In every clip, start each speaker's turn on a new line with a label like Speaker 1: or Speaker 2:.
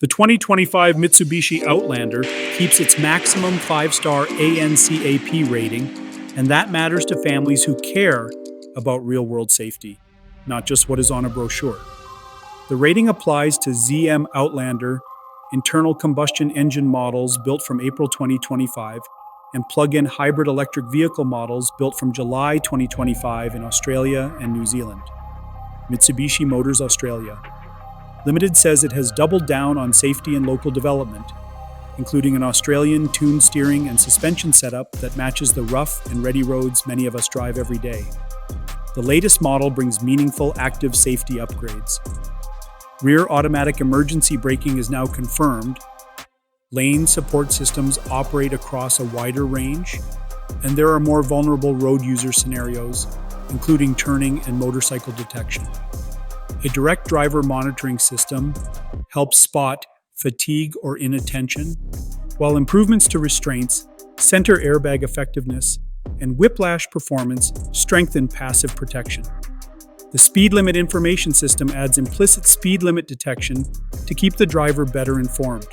Speaker 1: The 2025 Mitsubishi Outlander keeps its maximum 5-star ANCAP rating, and that matters to families who care about real-world safety, not just what is on a brochure. The rating applies to ZM Outlander internal combustion engine models built from April 2025 and plug-in hybrid electric vehicle models built from July 2025 in Australia and New Zealand. Mitsubishi Motors Australia Limited says it has doubled down on safety and local development, including an Australian tuned steering and suspension setup that matches the rough and ready roads many of us drive every day. The latest model brings meaningful active safety upgrades. Rear automatic emergency braking is now confirmed, lane support systems operate across a wider range, and there are more vulnerable road user scenarios, including turning and motorcycle detection. A direct driver monitoring system helps spot fatigue or inattention, while improvements to restraints, center airbag effectiveness, and whiplash performance strengthen passive protection. The speed limit information system adds implicit speed limit detection to keep the driver better informed.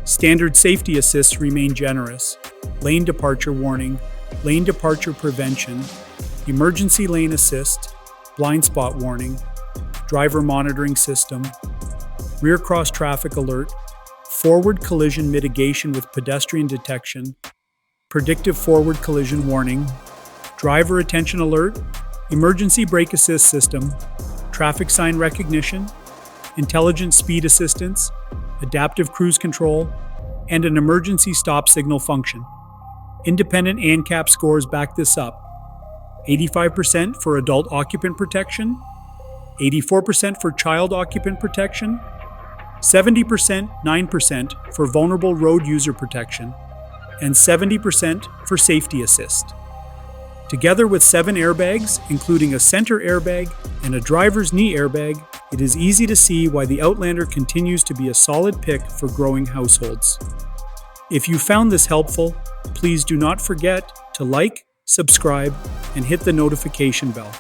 Speaker 1: Standard safety assists remain generous: lane departure warning, lane departure prevention, emergency lane assist, blind spot warning, driver monitoring system, rear cross traffic alert, forward collision mitigation with pedestrian detection, predictive forward collision warning, driver attention alert, emergency brake assist system, traffic sign recognition, intelligent speed assistance, adaptive cruise control, and an emergency stop signal function. Independent ANCAP scores back this up: 85% for adult occupant protection, 84% for child occupant protection, 70% 9% for vulnerable road user protection, and 70% for safety assist. Together with 7 airbags, including a center airbag and a driver's knee airbag, it is easy to see why the Outlander continues to be a solid pick for growing households. If you found this helpful, please do not forget to like, subscribe, and hit the notification bell.